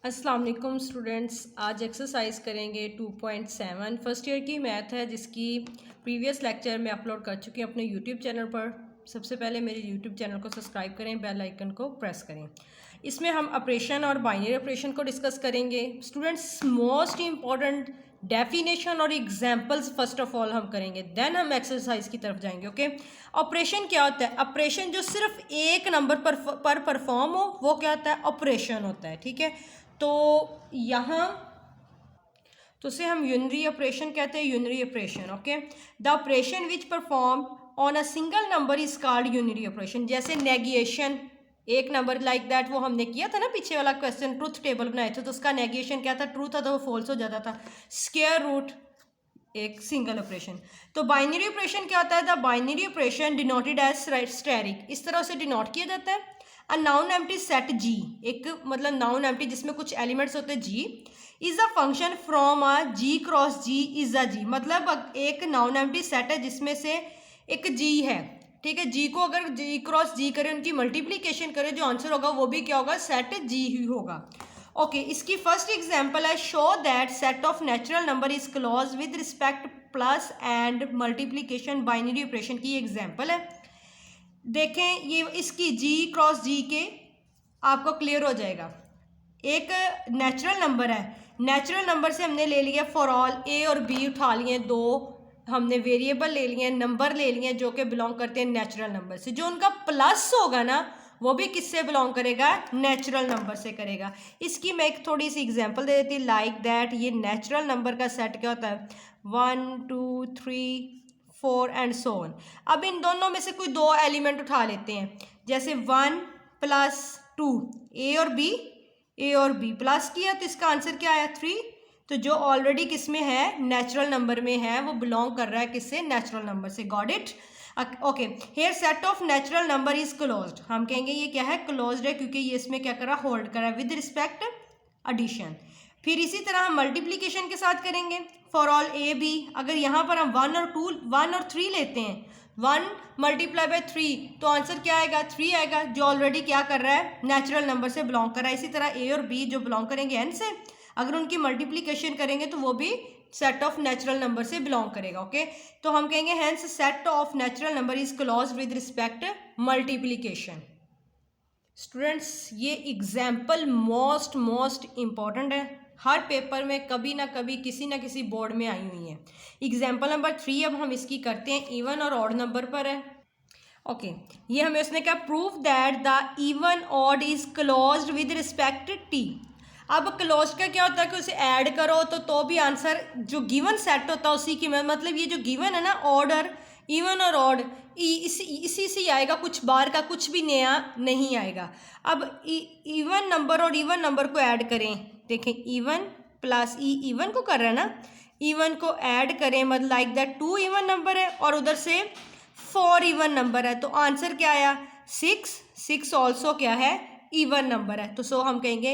अस्सलाम वालेकुम स्टूडेंट्स। आज एक्सरसाइज करेंगे 2.7 फर्स्ट ईयर की मैथ है, जिसकी प्रीवियस लेक्चर मैं अपलोड कर चुकी हूँ अपने यूट्यूब चैनल पर। सबसे पहले मेरे यूट्यूब चैनल को सब्सक्राइब करें, बेल आइकन को प्रेस करें। इसमें हम ऑपरेशन और बाइनरी ऑपरेशन को डिस्कस करेंगे। स्टूडेंट्स, मोस्ट इम्पॉर्टेंट डेफिनेशन और एग्जाम्पल्स फर्स्ट ऑफ ऑल हम करेंगे, देन हम एक्सरसाइज की तरफ जाएंगे। ओके, ऑपरेशन क्या होता है? ऑपरेशन जो सिर्फ एक नंबर पर परफॉर्म हो वो क्या होता है? ऑपरेशन होता है। ठीक है, तो यहाँ तो उसे हम यूनरी ऑपरेशन कहते हैं, unary operation. Okay, the operation which perform on a single number is called unary operation. जैसे नेगेशन, एक नंबर लाइक दैट, वो हमने किया था ना पीछे वाला क्वेश्चन, ट्रूथ टेबल बनाए थे, तो उसका नेगेशन क्या था? ट्रू था तो वो फॉल्स हो जाता था। स्क्वायर रूट एक सिंगल ऑपरेशन। तो बाइनरी ऑपरेशन क्या होता है? The binary operation denoted as asterisk, इस तरह से डिनोट किया जाता है। A non empty set G, एक मतलब नाउन एम्प्टी जिसमें कुछ एलिमेंट्स होते हैं G, is a function from a G cross G is a G. मतलब एक नाउन एम्प्टी सेट है जिसमें से एक जी है। ठीक है, जी को अगर जी क्रॉस जी करें, उनकी मल्टीप्लीकेशन करें, जो आंसर होगा वो भी क्या होगा? सेट जी ही होगा। ओके, इसकी फर्स्ट एग्जांपल है, show that set of natural number is close with respect plus and multiplication binary operation की एग्जांपल है। देखें, ये इसकी जी क्रॉस जी के आपको क्लियर हो जाएगा। एक नेचुरल नंबर है, नेचुरल नंबर से हमने ले लिया फॉर ऑल, ए और बी उठा लिए, दो हमने वेरिएबल ले लिए, नंबर ले लिए जो कि बिलोंग करते हैं नेचुरल नंबर से। जो उनका प्लस होगा ना, वो भी किससे बिलोंग करेगा? नेचुरल नंबर से करेगा। इसकी मैं एक थोड़ी सी एग्जांपल दे देती, लाइक दैट ये नेचुरल नंबर का सेट क्या होता है? 1 2 3 4 एंड सो ऑन। अब इन दोनों में से कोई दो एलिमेंट उठा लेते हैं, जैसे 1 प्लस 2, ए और बी प्लस किया तो इसका आंसर क्या आया? 3। तो जो ऑलरेडी किस में है? नेचुरल नंबर में है, वो बिलोंग कर रहा है किससे? नेचुरल नंबर से। Got it? Okay, here set of natural number is closed. हम कहेंगे ये क्या है? क्लोज्ड है, क्योंकि ये इसमें क्या कर रहा है? होल्ड कर रहा है विद रिस्पेक्ट एडिशन। फिर इसी तरह हम मल्टीप्लीकेशन के साथ करेंगे, फॉर ऑल ए बी। अगर यहाँ पर हम 1 और 3 लेते हैं, 1 मल्टीप्लाई बाय 3, तो आंसर क्या आएगा? 3 आएगा, जो ऑलरेडी क्या कर रहा है? नेचुरल नंबर से बिलोंग कर रहा है। इसी तरह ए और बी जो बिलोंग करेंगे एन से, अगर उनकी मल्टीप्लीकेशन करेंगे तो वो भी सेट ऑफ नेचुरल नंबर से बिलोंग करेगा। ओके, तो हम कहेंगे hence set of natural number is close with respect multiplication. Students, ये एग्जाम्पल मोस्ट इम्पॉर्टेंट है, हर पेपर में कभी ना कभी किसी ना किसी बोर्ड में आई हुई है। एग्जाम्पल नंबर 3 अब हम इसकी करते हैं, इवन और ऑड नंबर पर है। ओके, ये हमें उसने कहा, prove that the even odd is closed with respect T. अब क्लोज का क्या होता है कि उसे ऐड करो तो भी आंसर जो गिवन सेट होता है उसी की, मतलब ये जो गिवन है ना, ऑर्डर इवन और ऑड इसी से आएगा, कुछ बार का कुछ भी नया नहीं आएगा। अब इवन नंबर और इवन नंबर को ऐड करें, देखें इवन प्लस इवन को कर रहा है ना, इवन को ऐड करें, मतलब लाइक दैट 2 इवन नंबर है और उधर से 4 इवन नंबर है, तो आंसर क्या आया? 6 ऑल्सो क्या है? इवन नंबर है। तो सो हम कहेंगे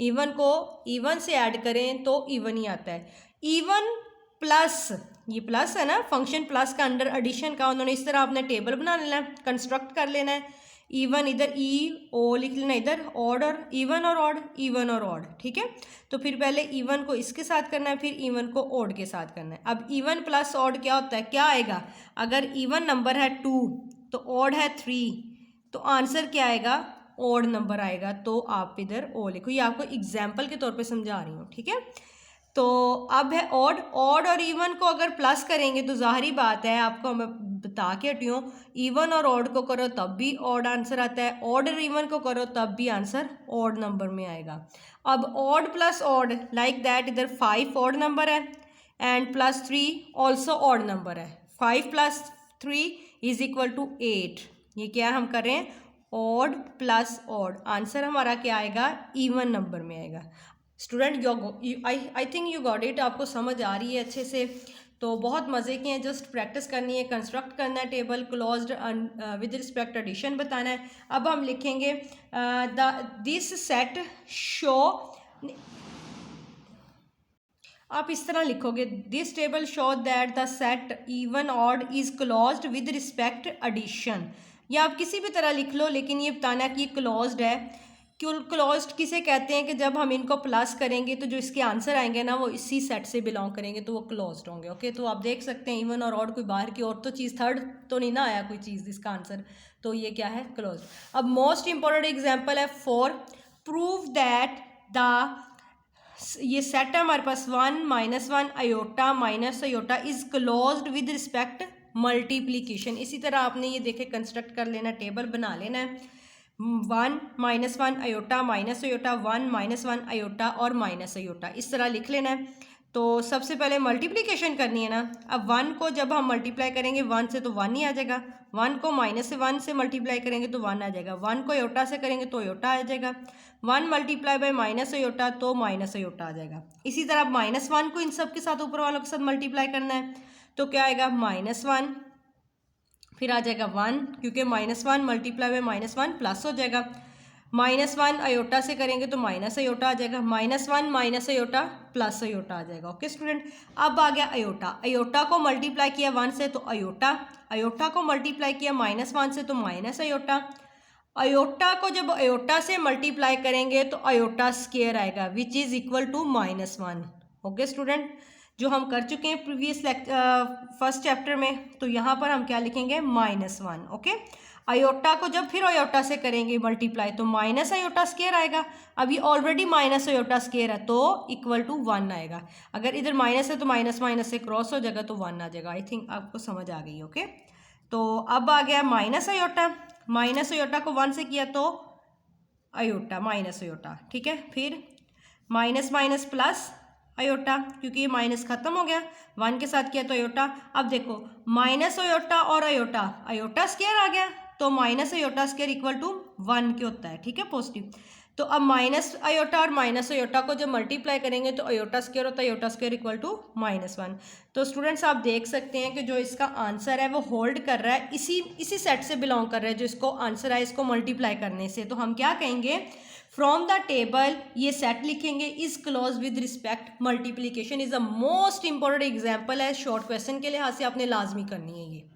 इवन को इवन से ऐड करें तो इवन ही आता है। इवन प्लस, ये प्लस है ना, फंक्शन प्लस का अंडर एडिशन का उन्होंने इस तरह आपने टेबल बना लेना है, कंस्ट्रक्ट कर लेना है। इवन इधर ई ओ लिख लेना, इधर ऑर्डर इवन और ऑड, इवन और ऑड। ठीक है, तो फिर पहले इवन को इसके साथ करना है, फिर इवन को ऑड के साथ करना है। अब इवन प्लस ऑड क्या होता है? क्या आएगा? अगर इवन नंबर है 2 तो ऑड है 3, तो आंसर क्या आएगा? ऑड नंबर आएगा। तो आप इधर ओ लिखो, ये आपको एग्जाम्पल के तौर पे समझा रही हूँ। ठीक है, तो अब है ऑड और इवन को अगर प्लस करेंगे तो जाहिर बात है, आपको मैं बता के हटी हूँ, इवन और ऑड को करो तब भी ऑड आंसर आता है, ऑड और इवन को करो तब भी आंसर ऑड नंबर में आएगा। अब odd plus odd like that, इधर 5 ऑड नंबर है and plus 3 also odd number है। 5 प्लस 3 इज इक्वल टू 8। ये क्या हम कर रहे हैं? ऑड प्लस ऑड, आंसर हमारा क्या आएगा? इवन नंबर में आएगा। Student I think you got it, आपको समझ आ रही है अच्छे से। तो बहुत मज़े के हैं, जस्ट प्रैक्टिस करनी है, कंस्ट्रक्ट करना है table, closed with respect addition बताना है। अब हम लिखेंगे दिस सेट शो, आप इस तरह लिखोगे, this table show that the set even odd is closed with respect addition, या आप किसी भी तरह लिख लो, लेकिन ये बताना कि ये क्लोज्ड है क्लोज्ड किसे कहते हैं कि जब हम इनको प्लस करेंगे तो जो इसके आंसर आएंगे ना वो इसी सेट से बिलोंग करेंगे, तो वो क्लोज्ड होंगे। ओके, तो आप देख सकते हैं इवन और ऑड, कोई बाहर की और तो चीज़, थर्ड तो नहीं ना आया कोई चीज़ इसका आंसर, तो ये क्या है, क्लोज्ड। अब मोस्ट इंपॉर्टेंट एग्जाम्पल है फॉर प्रूव दैट द, ये सेट है हमारे पास 1 -1 iota minus iota is closed with respect multiplication. इसी तरह आपने ये देखे कंस्ट्रक्ट कर लेना, टेबल बना लेना है, 1 -1 अयोटा माइनस अयोटा, 1 -1 अयोटा और माइनस अयोटा, इस तरह लिख लेना है। तो सबसे पहले मल्टीप्लिकेशन करनी है ना। अब 1 को जब हम मल्टीप्लाई करेंगे 1 से तो 1 ही आ जाएगा, 1 को -1 से मल्टीप्लाई करेंगे तो 1 आ जाएगा, 1 को अयोटा से करेंगे तो अयोटा आ जाएगा, 1 मल्टीप्लाई बाय माइनस अयोटा तो माइनस अयोटा आ जाएगा। इसी तरह -1 को इन सब के साथ ऊपर वालों के साथ मल्टीप्लाई करना है, तो क्या आएगा, -1 फिर आ जाएगा 1, क्योंकि -1 मल्टीप्लाई बाय -1 प्लस हो जाएगा, -1 अयोटा से करेंगे तो माइनस अयोटा आ जाएगा, -1 माइनस अयोटा प्लस अयोटा आ जाएगा। ओके स्टूडेंट, अब आ गया अयोटा, अयोटा को मल्टीप्लाई किया 1 से तो अयोटा, अयोटा को मल्टीप्लाई किया -1 से तो माइनस अयोटा, अयोटा को जब अयोटा से मल्टीप्लाई करेंगे तो अयोटा स्क्वायर आएगा which is equal to -1। Okay student, जो हम कर चुके हैं प्रीवियस फर्स्ट चैप्टर में, तो यहाँ पर हम क्या लिखेंगे, -1। ओके, अयोटा को जब फिर अयोटा से करेंगे मल्टीप्लाई तो माइनस अयोटा स्क्वायर आएगा, अभी ऑलरेडी माइनस अयोटा स्क्वायर है तो इक्वल टू 1 आएगा, अगर इधर माइनस है तो माइनस माइनस से क्रॉस हो जाएगा तो 1 आ जाएगा। आई थिंक आपको समझ आ गई। ओके, तो अब आ गया माइनस अयोटा को 1 से किया तो अयोटा माइनस अयोटा, ठीक है, फिर माइनस माइनस प्लस अयोटा, क्योंकि ये माइनस खत्म हो गया, 1 के साथ किया तो अयोटा। अब देखो माइनस अयोटा और अयोटा, अयोटा स्क्वायर आ गया तो minus iota square equal to 1 के होता है, ठीक है, पॉजिटिव। तो अब माइनस अयोटा और माइनस अयोटा को जब मल्टीप्लाई करेंगे तो अयोटा स्क्वायर होता है, अयोटा स्क्वायर इक्वल टू -1। तो स्टूडेंट्स आप देख सकते हैं कि जो इसका आंसर है वो होल्ड कर रहा है, इसी सेट से बिलोंग कर रहा है जो इसको आंसर है इसको मल्टीप्लाई करने से। तो हम क्या कहेंगे, फ्रॉम द टेबल ये सेट लिखेंगे, is close with respect multiplication is the most important example है, शॉर्ट क्वेश्चन के लिहाज से आपने लाजमी करनी है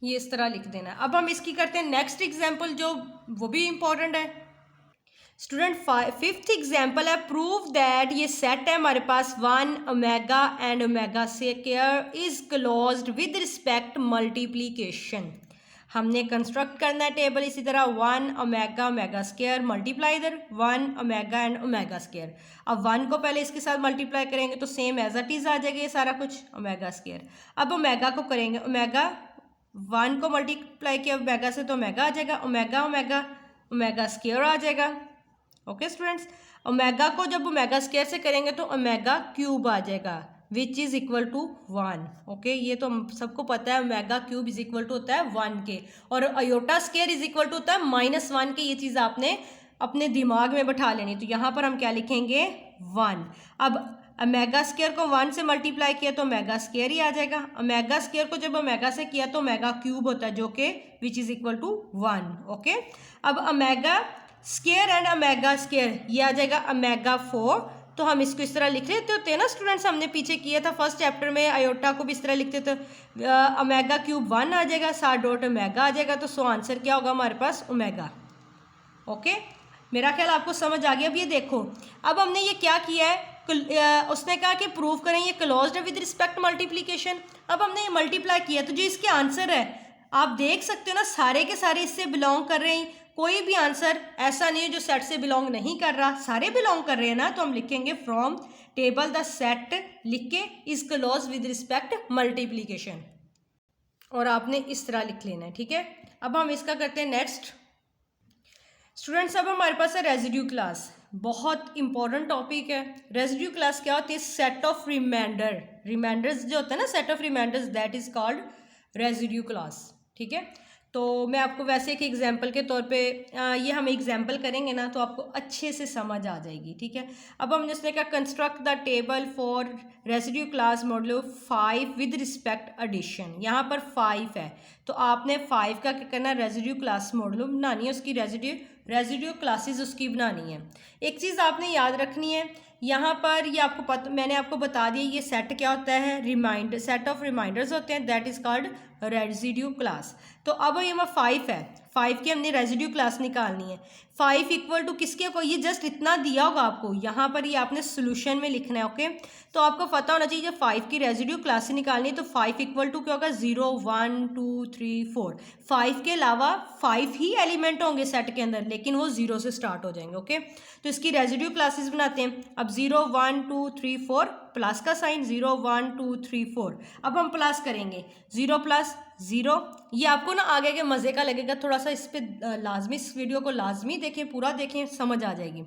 ये इस तरह लिख देना है। अब हम इसकी करते हैं नेक्स्ट एग्जाम्पल, जो वो भी इंपॉर्टेंट है स्टूडेंट। फिफ्थ एग्जाम्पल है प्रूव दैट ये सेट है हमारे पास 1 omega and omega square is closed with respect multiplication. हमने कंस्ट्रक्ट करना है टेबल इसी तरह, 1 ओमेगा ओमेगा स्क्वायर मल्टीप्लाई इधर 1 ओमेगा एंड ओमेगा स्क्वायर। अब 1 को पहले इसके साथ मल्टीप्लाई करेंगे तो सेम एज इट इज आ जाएगा ये सारा कुछ, ओमेगा स्क्वायर। अब ओमेगा को करेंगे, ओमेगा 1 को मल्टीप्लाई किया ओमेगा से तो ओमेगा आ जाएगा, ओमेगा ओमेगा ओमेगा स्क्वायर आ जाएगा। ओके स्टूडेंट्स, ओमेगा को जब ओमेगा स्क्वायर से करेंगे तो ओमेगा क्यूब आ जाएगा which is equal to 1। Okay, ये तो सबको पता है, omega cube is equal to होता है 1 के, और iota square is equal to होता है -1 के। ये चीज़ आपने अपने दिमाग में बैठा लेनी। तो यहाँ पर हम क्या लिखेंगे, 1। अब ओमेगा स्क्वायर को 1 से मल्टीप्लाई किया तो ओमेगा स्क्वायर ही आ जाएगा, ओमेगा स्क्वायर को जब ओमेगा से किया तो ओमेगा क्यूब होता है जो कि which is equal to 1। Okay, अब omega square and omega square ये आ जाएगा ओमेगा 4। तो हम इसको इस तरह लिख लेते होते हैं ना स्टूडेंट्स, हमने पीछे किया था फर्स्ट चैप्टर में, अयोटा को भी इस तरह लिखते थे, ओमेगा क्यूब 1 आ जाएगा, साथ डॉट ओमेगा आ जाएगा, तो सो आंसर क्या होगा हमारे पास, ओमेगा। ओके, मेरा ख्याल आपको समझ आ गया। अब ये देखो, अब हमने ये क्या किया है, उसने कहा कि प्रूव करें ये क्लोज्ड है विद रिस्पेक्ट मल्टीप्लिकेशन। अब हमने ये मल्टीप्लाई किया तो जो इसके आंसर है आप देख सकते हो ना, सारे के सारे इससे बिलोंग कर रहे हैं, कोई भी आंसर ऐसा नहीं है जो सेट से बिलोंग नहीं कर रहा, सारे बिलोंग कर रहे हैं ना। तो हम लिखेंगे फ्रॉम टेबल द सेट लिख के is close with respect multiplication, और आपने इस तरह लिख लेना है, ठीक है। अब हम इसका करते हैं नेक्स्ट स्टूडेंट्स। अब हमारे पास है रेजिड्यू क्लास, बहुत इंपॉर्टेंट टॉपिक है। रेजिड्यू क्लास क्या होती है, सेट ऑफ रिमाइंडर, रिमाइंडर्स जो होता है ना, set of reminders, that is called residue class, ठीक है। तो मैं आपको वैसे एक एग्जांपल के तौर पे ये हम एग्जांपल करेंगे ना तो आपको अच्छे से समझ आ जाएगी, ठीक है। अब हमने इसने कहा construct the table for residue class modulo 5 with respect addition. यहाँ पर 5 है तो आपने 5 का क्या करना, रेसिड्यू क्लास मॉडुलो बनानी है, उसकी रेसिड्यू क्लासेस उसकी बनानी है। एक चीज़ आपने याद रखनी है, यहाँ पर ये आपको पता, मैंने आपको बता दिया ये सेट क्या होता है, सेट ऑफ रिमाइंडर्स होते हैं, that is called residue class. तो अब ये 5 है, 5 की हमने रेजिड्यू क्लास निकालनी है। 5 इक्वल टू किसके को, ये जस्ट इतना दिया होगा आपको, यहाँ पर ये आपने सोल्यूशन में लिखना है। ओके, तो आपको पता होना चाहिए जब 5 की रेजिड्यू क्लास निकालनी है तो 5 इक्वल टू क्या होगा, 0 1 2 3 4। 5 के अलावा 5 ही एलिमेंट होंगे सेट के अंदर, लेकिन वो 0 से स्टार्ट हो जाएंगे। ओके, तो इसकी रेजिड्यू क्लासेस बनाते हैं। अब 0 1 2 3 4 प्लस का साइन, 0 1 2 3 4। अब हम प्लस करेंगे, 0 प्लस 0। ये आपको ना आगे के मज़े का लगेगा, थोड़ा सा इस पर लाजमी, इस वीडियो को लाजमी देखें, पूरा देखें, समझ आ जाएगी।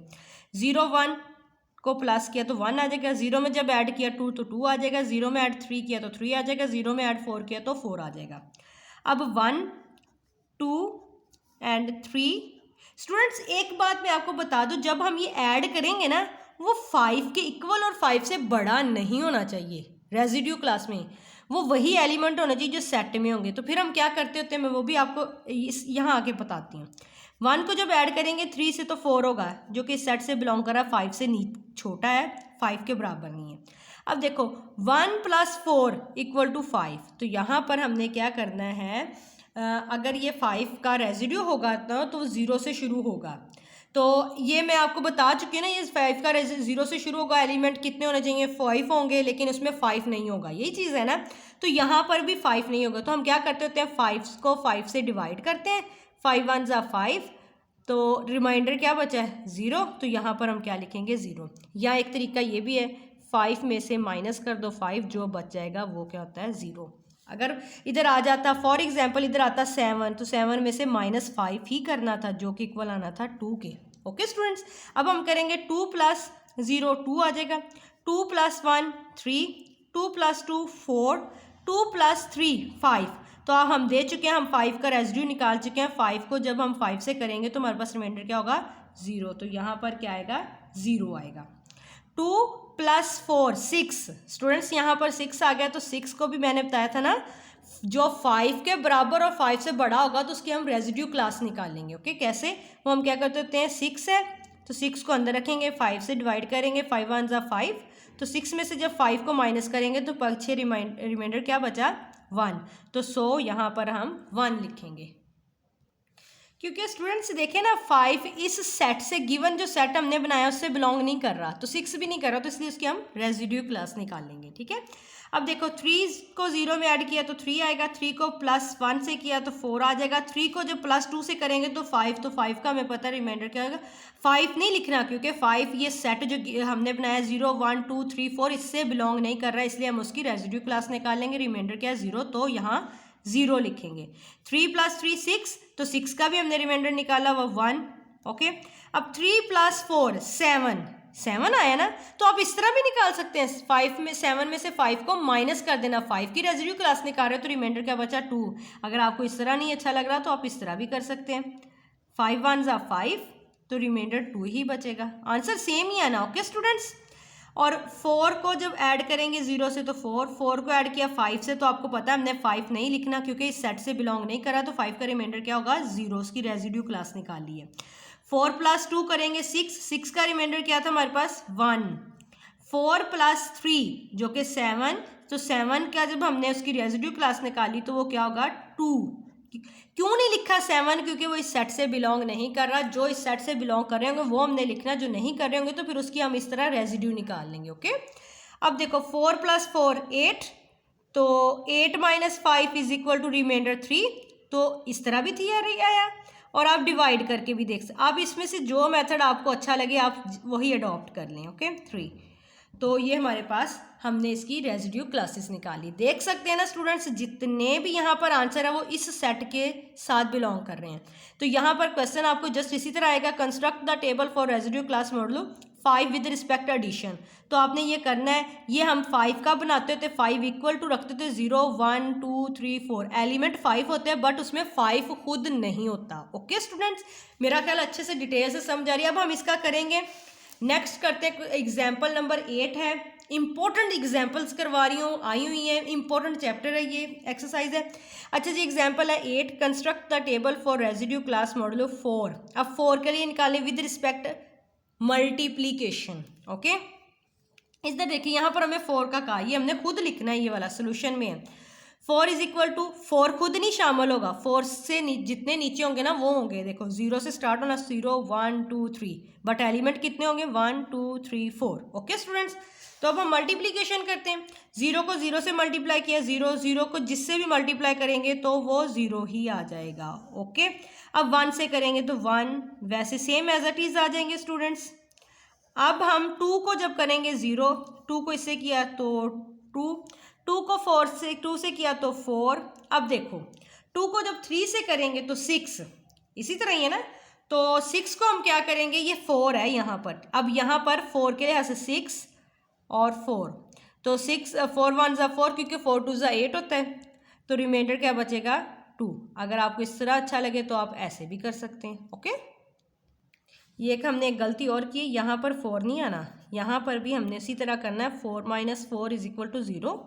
0 1 को प्लस किया तो 1 आ जाएगा, 0 में जब ऐड किया 2 तो 2 आ जाएगा, 0 में ऐड 3 किया तो 3 आ जाएगा, 0 में ऐड 4 किया तो 4 आ जाएगा। अब 1 2 एंड 3। स्टूडेंट्स एक बात मैं आपको बता दूं, जब हम ये ऐड करेंगे ना वो 5 के इक्वल और 5 से बड़ा नहीं होना चाहिए। रेजिड्यू क्लास में वो वही एलिमेंट होना चाहिए जो सेट में होंगे। तो फिर हम क्या करते होते हैं, मैं वो भी आपको यहाँ आके बताती हूँ। 1 को जब ऐड करेंगे 3 से तो 4 होगा, जो कि सेट से बिलोंग कर रहा है, 5 से छोटा है, 5 के बराबर नहीं है। अब देखो 1 + 4 = 5, तो यहाँ पर हमने क्या करना है, अगर ये 5 का रेजिड्यू होगा तो वो 0 से शुरू होगा। तो ये मैं आपको बता चुकी हूँ ना, ये 5 का 0 से शुरू होगा, एलिमेंट कितने होने चाहिए, 5 होंगे, लेकिन उसमें 5 नहीं होगा, यही चीज़ है ना। तो यहाँ पर भी 5 नहीं होगा, तो हम क्या करते होते हैं, 5 को 5 से डिवाइड करते हैं, 5 1 = 5, तो रिमाइंडर क्या बचा है, 0। तो यहाँ पर हम क्या लिखेंगे, 0। या एक तरीका ये भी है, 5 में से माइनस कर दो 5, जो बच जाएगा वो क्या होता है, 0। अगर इधर आ जाता, फॉर एग्जाम्पल इधर आता 7, तो 7 में से -5 ही करना था, जो कि इक्वल आना था 2 के। ओके स्टूडेंट्स, अब हम करेंगे 2 + 0 2 आ जाएगा, 2 + 1 3, 2 + 2 4, 2 + 3 5। तो अब हम दे चुके हैं, हम 5 का रेजिड्यू निकाल चुके हैं। 5 को जब हम 5 से करेंगे तो हमारे पास रिमाइंडर क्या होगा, 0। तो यहाँ पर क्या आएगा, 0 आएगा। 2 + 4 6। स्टूडेंट्स यहाँ पर 6 आ गया, तो 6 को भी मैंने बताया था ना, जो 5 के बराबर और 5 से बड़ा होगा तो उसकी हम रेजिड्यू क्लास निकालेंगे। ओके, कैसे, वो हम क्या करते होते हैं, 6 है तो 6 को अंदर रखेंगे, 5 से डिवाइड करेंगे, 5 1 = 5, तो 6 में से जब 5 को माइनस करेंगे तो पीछे रिमाइंडर क्या बचा, 1। तो सो यहाँ पर हम 1 लिखेंगे, क्योंकि स्टूडेंट्स देखें ना 5 इस सेट से, गिवन जो सेट हमने बनाया उससे बिलोंग नहीं कर रहा, तो 6 भी नहीं कर रहा, तो इसलिए उसकी हम रेजिड्यू क्लास निकाल लेंगे। ठीक है, अब देखो 3 को 0 में ऐड किया तो 3 आएगा, 3 को +1 से किया तो 4 आ जाएगा, 3 को जब +2 से करेंगे तो 5, तो 5 का हमें पता है रिमाइंडर क्या होगा, 5 नहीं लिखना, क्योंकि 5 ये सेट जो हमने बनाया 0 1 2 3 4 इससे बिलोंग नहीं कर रहा है, इसलिए हम उसकी रेजिड्यू क्लास निकालेंगे। रिमाइंडर क्या है, 0, तो यहाँ 0 लिखेंगे। 3 + 3 6, तो 6 का भी हमने रिमाइंडर निकाला, वो 1। ओके, अब 3 + 4 7 आया ना, तो आप इस तरह भी निकाल सकते हैं, 7 में से 5 को माइनस कर देना, 5 की रेजिड्यू क्लास निकाल रहे हो तो रिमाइंडर क्या बचा, 2। अगर आपको इस तरह नहीं अच्छा लग रहा तो आप इस तरह भी कर सकते हैं, 5 1 = 5, तो रिमाइंडर 2 ही बचेगा। आंसर सेम ही है ना। ओके स्टूडेंट्स, और 4 को जब ऐड करेंगे 0 से तो 4 को ऐड किया 5 से, तो आपको पता है हमने 5 नहीं लिखना क्योंकि इस सेट से बिलोंग नहीं करा, तो 5 का रिमाइंडर क्या होगा, 0। उसकी रेजिड्यू क्लास निकाल ली है। 4 + 2 करेंगे 6 का रिमाइंडर क्या था हमारे पास, 1। 4 + 3 जो कि 7, तो 7 का जब हमने उसकी रेजिड्यू क्लास निकाली तो वो क्या होगा, 2। क्यों नहीं लिखा 7, क्योंकि वो इस सेट से बिलोंग नहीं कर रहा। जो इस सेट से बिलोंग कर रहे होंगे वो हमने लिखना, जो नहीं कर रहे होंगे तो फिर उसकी हम इस तरह रेजिड्यू निकाल लेंगे। ओके, अब देखो 4 + 4 8, तो 8 - 5 = रिमाइंडर 3, तो इस तरह भी थी आया, और आप डिवाइड करके भी देख सकते। आप इसमें से जो मेथड आपको अच्छा लगे आप वही अडॉप्ट कर लें। ओके, 3, तो ये हमारे पास हमने इसकी रेजिड्यू क्लासेस निकाली। देख सकते हैं ना स्टूडेंट्स, जितने भी यहाँ पर आंसर है वो इस सेट के साथ बिलोंग कर रहे हैं। तो यहाँ पर क्वेश्चन आपको जस्ट इसी तरह आएगा, construct the table for residue class model 5 with respect addition. तो आपने ये करना है, ये हम 5 का बनाते होते 5 इक्वल टू रखते थे 0 1 2 3 4, एलिमेंट 5 होते हैं बट उसमें 5 खुद नहीं होता। ओके स्टूडेंट्स, मेरा ख्याल अच्छे से डिटेल से समझ आ रही है। अब हम इसका करेंगे, नेक्स्ट करते हैं एग्जाम्पल नंबर 8 है। इंपॉर्टेंट एग्जाम्पल्स करवा रही हूँ, आई हुई हैं, इंपॉर्टेंट चैप्टर है, ये एक्सरसाइज है। अच्छा जी, एग्जाम्पल है 8, construct the table for residue class modulo 4। अब 4 के लिए निकालें विद रिस्पेक्ट मल्टीप्लीकेशन। ओके, इधर देखिए यहाँ पर हमें 4 का कहा, ये हमने खुद लिखना है, ये वाला सोल्यूशन में है। 4 इज इक्वल टू 4 खुद नहीं शामिल होगा, 4 से जितने नीचे होंगे ना वो होंगे, देखो 0 से स्टार्ट होना, 0 1 2 3, बट एलिमेंट कितने होंगे 1 2 3 4। ओके स्टूडेंट्स, तो अब हम मल्टीप्लीकेशन करते हैं। 0 को 0 से मल्टीप्लाई किया, 0 0 को जिससे भी मल्टीप्लाई करेंगे तो वो 0 ही आ जाएगा। ओके, अब 1 से करेंगे तो 1, वैसे सेम एज इट इज आ जाएंगे स्टूडेंट्स। अब हम 2 को जब करेंगे 0, 2 को इससे किया तो 2, 2 को 4 से 2 से किया तो 4। अब देखो 2 को जब 3 से करेंगे तो 6, इसी तरह ही है ना। तो 6 को हम क्या करेंगे, ये 4 है यहाँ पर, अब यहाँ पर 4 के लिहाज से 6 और 4, तो 6 4 1 ज़ा 4, क्योंकि 4 2 ज़ा 8 होता है, तो रिमाइंडर क्या बचेगा 2। अगर आपको इस तरह अच्छा लगे तो आप ऐसे भी कर सकते हैं। ओके, ये एक हमने एक गलती और की, यहाँ पर 4 नहीं आना, यहाँ पर भी हमने इसी तरह करना है, 4 - 4 इज इक्वल टू 0,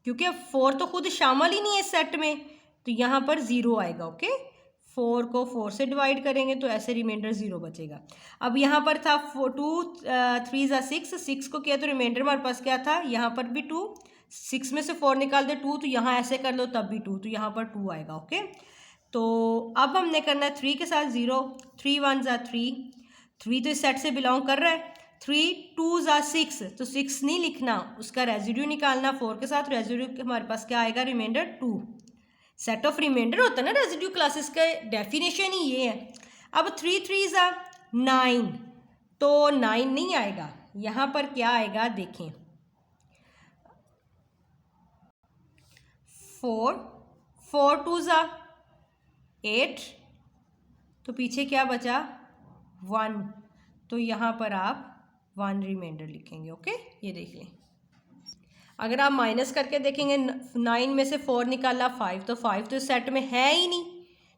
क्योंकि अब 4 तो खुद शामिल ही नहीं है सेट में, तो यहाँ पर 0 आएगा। ओके, 4 को 4 से डिवाइड करेंगे तो ऐसे रिमाइंडर 0 बचेगा। अब यहाँ पर था 2 3 ज़ा 6, 6 को किया तो रिमाइंडर हमारे पास क्या था, यहाँ पर भी 2, 6 में से 4 निकाल दे 2, तो यहाँ ऐसे कर लो तब भी 2, तो यहाँ पर 2 आएगा। ओके, तो अब हमने करना है 3 के साथ 0, 3 1 ज़ा 3, 3 तो इस सेट से बिलोंग कर रहा है, 3 2 ज़ा 6, तो 6 नहीं लिखना, उसका रेजिड्यू निकालना, 4 के साथ रेजिड्यू हमारे पास क्या आएगा, रिमाइंडर 2। सेट ऑफ रिमाइंडर होता है ना रेजिड्यू क्लासेस का, डेफिनेशन ही ये है। अब 3 3 ज़ा 9, तो 9 नहीं आएगा, यहाँ पर क्या आएगा देखें, 4 4 2 ज़ा 8, तो पीछे क्या बचा 1, तो यहाँ पर आप 1 रिमाइंडर लिखेंगे। ओके, ये देख लें, अगर आप माइनस करके देखेंगे 9 में से 4 निकाला 5, तो 5 तो सेट में है ही नहीं,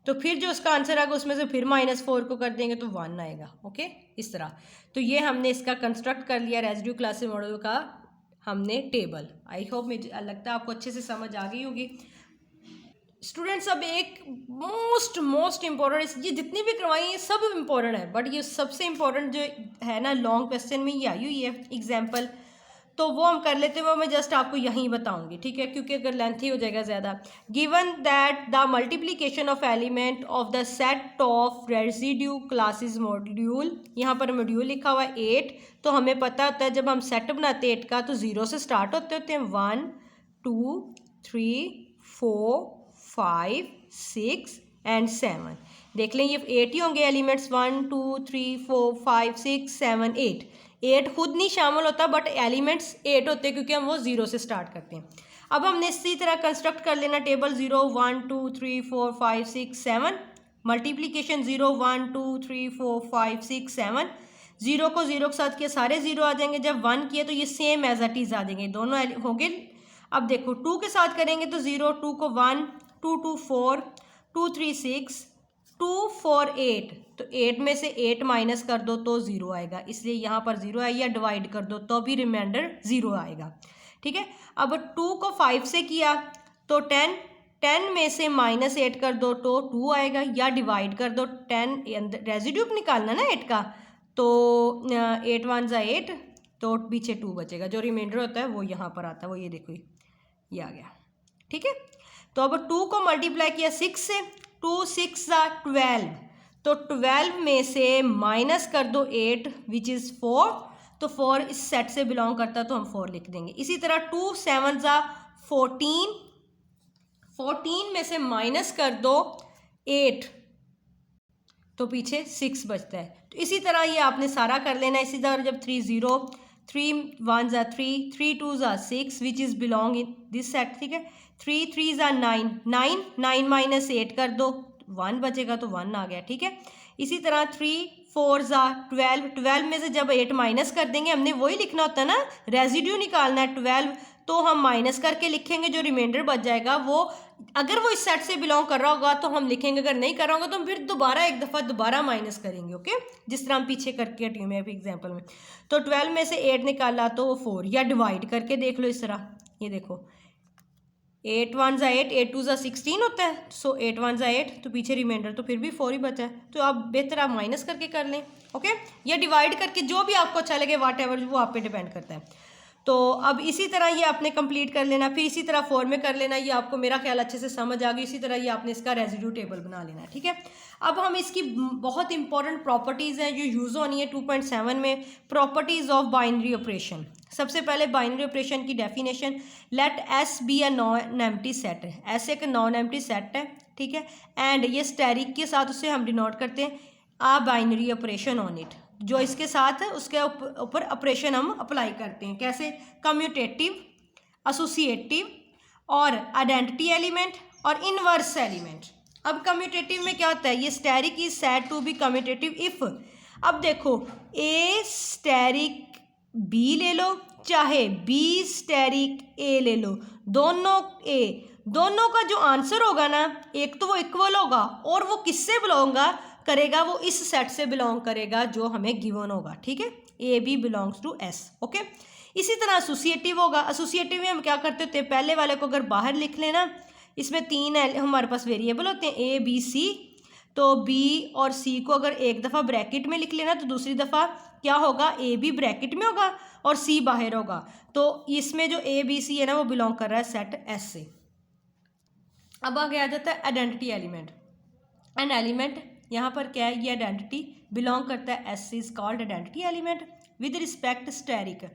तो फिर जो उसका आंसर आएगा उसमें से फिर -4 को कर देंगे तो 1 आएगा। ओके, इस तरह, तो ये हमने इसका कंस्ट्रक्ट कर लिया रेजिड्यू क्लासेस मॉडल का हमने टेबल। आई होप मुझे लगता है आपको अच्छे से समझ आ गई होगी स्टूडेंट्स। अब एक मोस्ट इम्पॉर्टेंट, ये जितनी भी करवाई हैं सब इम्पॉर्टेंट है, बट ये सबसे इम्पॉर्टेंट जो है ना लॉन्ग क्वेश्चन में ये आई हुई है एग्जाम्पल, तो वो हम कर लेते हैं, वो मैं जस्ट आपको यहीं बताऊंगी, ठीक है, क्योंकि अगर लेंथी हो जाएगा ज़्यादा। Given that the multiplication of element of the set of residue classes module, यहाँ पर मॉड्यूल लिखा हुआ है 8, तो हमें पता होता है जब हम सेट बनाते हैं 8 का तो 0 से स्टार्ट होते हैं, 1 2 3 4 5 6 एंड 7। देख लें ये 8 ही होंगे एलिमेंट्स, 1 2 3 4 5 6 7 8, 8 खुद नहीं शामिल होता बट एलिमेंट्स 8 होते हैं क्योंकि हम वो 0 से स्टार्ट करते हैं। अब हमने इसी तरह कंस्ट्रक्ट कर लेना टेबल, 0 1 2 3 4 5 6 7, मल्टीप्लीकेशन 0 1 2 3 4 5 6 7, 0 को 0 के साथ किया सारे 0 आ जाएंगे, जब 1 किया तो ये सेम एज इट इज आ जाएंगे, दोनों होंगे। अब देखो 2 के साथ करेंगे तो 0, 2 को 1, 2 2 4, 2 3 6, 2 4 8, तो 8 में से 8 माइनस कर दो तो 0 आएगा, इसलिए यहाँ पर 0 है, या डिवाइड कर दो तो भी रिमाइंडर 0 आएगा। ठीक है, अब 2 को 5 से किया तो 10, 10 में से -8 कर दो तो 2 आएगा, या डिवाइड कर दो, 10 रेजिड्यू निकालना ना 8 का, तो 8 1 ज़ा 8, तो पीछे 2 बचेगा, जो रिमाइंडर होता है वो यहाँ पर आता है, वो ये देखो ये आ गया। ठीक है, तो अब 2 को मल्टीप्लाई किया 6 से, 2 6 ज़ा 12, तो 12 में से माइनस कर दो 8 विच इज़ 4, तो 4 इस सेट से बिलोंग करता है तो हम 4 लिख देंगे। इसी तरह 2 7 ज़ा 14, 14 में से माइनस कर दो 8, तो पीछे 6 बचता है। तो इसी तरह ये आपने सारा कर लेना। इसी तरह जब 3 0, 3 1 ज़ा 3, 3 2 ज़ा 6 which is belong in this set. ठीक है, 3 3 ज़ा 9, 9 9 माइनस 8 कर दो, 1 बचेगा तो 1 आ गया। ठीक है, इसी तरह 3 4 ज़ा 12, 12 में से जब 8 माइनस कर देंगे, हमने वही लिखना होता है ना, रेजिड्यू निकालना है 12, तो हम माइनस करके लिखेंगे, जो रिमाइंडर बच जाएगा वो अगर वो इस सेट से बिलोंग कर रहा होगा तो हम लिखेंगे, अगर नहीं कर रहा होगा तो हम फिर दोबारा एक दफ़ा दोबारा माइनस करेंगे। ओके, जिस तरह हम पीछे करके हटी में एग्जाम्पल में, तो 12 में से 8 निकाला तो वो 4, या डिवाइड करके देख लो इस तरह, ये देखो 8 1 ज़ा 8, 8 2 ज़ा 16 होता है, सो 8 1 ज़ा 8, तो पीछे रिमाइंडर तो फिर भी 4 ही बचा है, तो आप बेहतर आप माइनस करके कर लें। ओके, या डिवाइड करके, जो भी आपको अच्छा लगे, वाट एवर, वो आप पे डिपेंड करता है। तो अब इसी तरह ये आपने कंप्लीट कर लेना, फिर इसी तरह 4 में कर लेना। ये आपको मेरा ख्याल अच्छे से समझ आ गई। इसी तरह ये आपने इसका रेजिड्यू टेबल बना लेना है, ठीक है। अब हम इसकी बहुत इंपॉर्टेंट प्रॉपर्टीज़ हैं जो यूज़ होनी है 2.7 में, प्रॉपर्टीज़ ऑफ बाइनरी ऑपरेशन। सबसे पहले बाइनरी ऑपरेशन की definition, let S be a non empty set है। एस एक नॉन एम्प्टी सेट है, ठीक है, एंड ये स्टेरिक के साथ उसे हम डिनोट करते हैं a binary operation on it. जो इसके साथ है उसके ऊपर ऑपरेशन हम अप्लाई करते हैं। कैसे? कम्यूटेटिव, एसोसिएटिव और आइडेंटिटी एलिमेंट और इनवर्स एलिमेंट। अब कम्यूटेटिव में क्या होता है? ये asterisk is said to be commutative if, अब देखो ए स्टेरिक बी ले लो चाहे बी स्टेरिक ए ले लो, दोनों का जो आंसर होगा ना, एक तो वो इक्वल होगा और वो किससे बिलोंग करेगा? वो इस सेट से बिलोंग करेगा जो हमें गिवन होगा, ठीक है। A B belongs to S, okay. इसी तरह एसोसिएटिव होगा। एसोसिएटिव में हम क्या करते होते हैं? पहले वाले को अगर बाहर लिख लेना, इसमें 3 हमारे पास वेरिएबल होते हैं ए बी सी, तो बी और सी को अगर एक दफ़ा ब्रैकेट में लिख लेना तो दूसरी दफ़ा क्या होगा? ए बी ब्रैकेट में होगा और सी बाहर होगा। तो इसमें जो ए बी सी है ना वो बिलोंग कर रहा है सेट एस से। अब आगे आ जाता है आइडेंटिटी एलिमेंट। एंड एलिमेंट यहाँ पर क्या है? ये आइडेंटिटी बिलोंग करता है S, is called identity element with respect asterisk.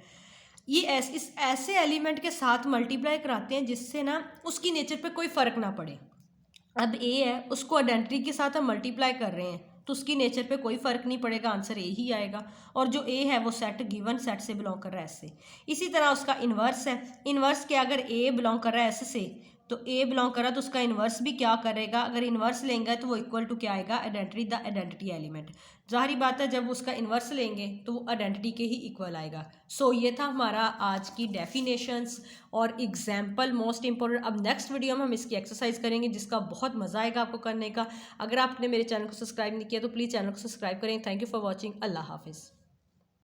ये इस ऐसे एलिमेंट के साथ मल्टीप्लाई कराते हैं जिससे ना उसकी नेचर पे कोई फ़र्क ना पड़े। अब ए है, उसको आइडेंटिटी के साथ हम मल्टीप्लाई कर रहे हैं तो उसकी नेचर पे कोई फ़र्क नहीं पड़ेगा, आंसर ए ही आएगा। और जो ए है वो सेट गिवन सेट से बिलोंग कर रहा है एस से। इसी तरह उसका इन्वर्स है। इन्वर्स क्या? अगर ए बिलोंग कर रहा है एस से तो ए बिलोंग कर रहा है तो उसका इन्वर्स भी क्या करेगा? अगर इन्वर्स लेंगे तो वो इक्वल टू क्या आएगा? Identity, the identity element. जाहिर बात है जब उसका इन्वर्स लेंगे तो वो आइडेंटिटी के ही इक्वल आएगा। सो ये था हमारा आज की डेफिनेशंस और एग्जाम्पल मोस्ट इंपॉर्टेंट। अब नेक्स्ट वीडियो में हम इसकी एक्सरसाइज करेंगे जिसका बहुत मज़ा आएगा आपको करने का। अगर आपने मेरे चैनल को सब्सक्राइब नहीं किया तो प्लीज़ चैनल को सब्सक्राइब करें। Thank you for watching. अल्लाह हाफिज़।